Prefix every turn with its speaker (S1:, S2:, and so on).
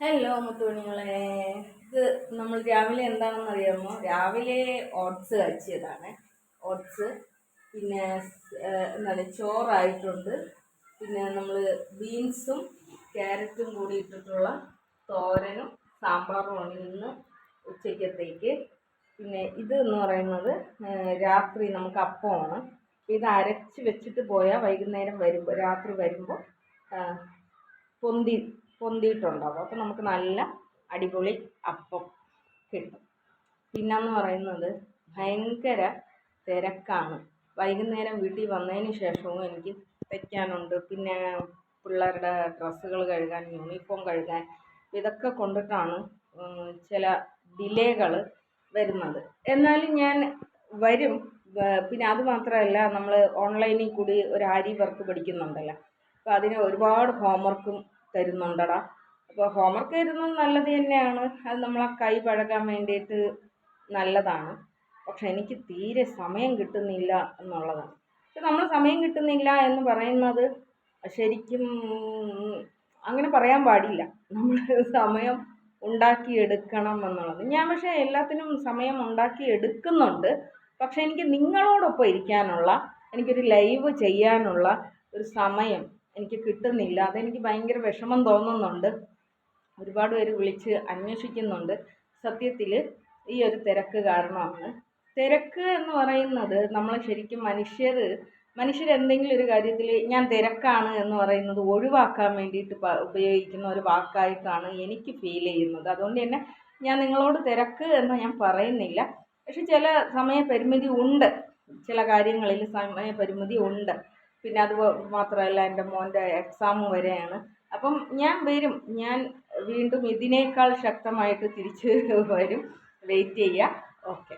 S1: Hello മുത്തുമണികളെ, ഇത് നമ്മൾ രാവിലെ എന്താണെന്ന് അറിയാമോ? രാവിലെ ഓട്സ് കഴിച്ചതാണ്. ഓട്സ് പിന്നെ എന്താണ് ചോറായിട്ടുണ്ട്. പിന്നെ നമ്മൾ ബീൻസും ക്യാരറ്റും കൂടി ഇട്ടിട്ടുള്ള തോരനും സാമ്പാറുമാണ് ഇന്ന് ഉച്ചയ്ക്കത്തേക്ക്. പിന്നെ ഇത് എന്ന് പറയുന്നത് രാത്രി നമുക്ക് അപ്പമാണ്. ഇത് അരച്ച് വെച്ചിട്ട് പോയാൽ വൈകുന്നേരം വരുമ്പോൾ രാത്രി വരുമ്പോൾ പൊന്തി പൊന്തിയിട്ടുണ്ടാവും. അപ്പോൾ നമുക്ക് നല്ല അടിപൊളി അപ്പം കിട്ടും. പിന്നെന്ന് പറയുന്നത് ഭയങ്കര തിരക്കാണ്. വൈകുന്നേരം വീട്ടിൽ വന്നതിന് ശേഷവും എനിക്ക് തയ്ക്കാനുണ്ട്. പിന്നെ പിള്ളേരുടെ ഡ്രസ്സുകൾ കഴുകാൻ, യൂണിഫോം കഴുകാൻ, ഇതൊക്കെ കൊണ്ടിട്ടാണ് ചില ഡിലേകൾ വരുന്നത്. എന്നാലും ഞാൻ വരും. പിന്നെ അത് മാത്രമല്ല, നമ്മൾ ഓൺലൈനിൽ കൂടി ഒരു ആരി വർക്ക് പഠിക്കുന്നുണ്ടല്ലോ. അപ്പോൾ അതിന് ഒരുപാട് ഹോംവർക്കും തരുന്നുണ്ടടാ. അപ്പോൾ ഹോംവർക്ക് തരുന്നത് നല്ലത് തന്നെയാണ്. അത് നമ്മളെ കൈ പഴകാൻ വേണ്ടിയിട്ട് നല്ലതാണ്. പക്ഷെ എനിക്ക് തീരെ സമയം കിട്ടുന്നില്ല എന്നുള്ളതാണ്. പക്ഷെ നമ്മൾ സമയം കിട്ടുന്നില്ല എന്ന് പറയുന്നത് ശരിക്കും അങ്ങനെ പറയാൻ പാടില്ല. നമ്മൾ സമയം ഉണ്ടാക്കിയെടുക്കണം എന്നുള്ളത്. ഞാൻ പക്ഷേ എല്ലാത്തിനും സമയം ഉണ്ടാക്കി എടുക്കുന്നുണ്ട്. പക്ഷെ എനിക്ക് നിങ്ങളോടൊപ്പം ഇരിക്കാനുള്ള, എനിക്കൊരു ലൈവ് ചെയ്യാനുള്ള ഒരു സമയം എനിക്ക് കിട്ടുന്നില്ല. അതെനിക്ക് ഭയങ്കര വിഷമം തോന്നുന്നുണ്ട്. ഒരുപാട് പേര് വിളിച്ച് അന്വേഷിക്കുന്നുണ്ട്. സത്യത്തിൽ ഈ ഒരു തിരക്ക് കാരണമാണ്. തിരക്ക് എന്ന് പറയുന്നത് നമ്മൾ ശരിക്കും മനുഷ്യരെന്തെങ്കിലും ഒരു കാര്യത്തിൽ ഞാൻ തിരക്കാണ് എന്ന് പറയുന്നത് ഒഴിവാക്കാൻ വേണ്ടിയിട്ട് ഉപയോഗിക്കുന്ന ഒരു വാക്കായിട്ടാണ് എനിക്ക് ഫീൽ ചെയ്യുന്നത്. അതുകൊണ്ട് തന്നെ ഞാൻ നിങ്ങളോട് തിരക്ക് എന്ന് ഞാൻ പറയുന്നില്ല. പക്ഷെ ചില സമയപരിമിതി ഉണ്ട്, ചില കാര്യങ്ങളിൽ സമയപരിമിതി ഉണ്ട്. പിന്നെ അത് മാത്രമല്ല, എൻ്റെ മോൻ്റെ എക്സാം വരെയാണ്. അപ്പം ഞാൻ വരും. ഞാൻ വീണ്ടും ഇതിനേക്കാൾ ശക്തമായിട്ട് തിരിച്ച് വരും. വെയിറ്റ് ചെയ്യുക. ഓക്കെ.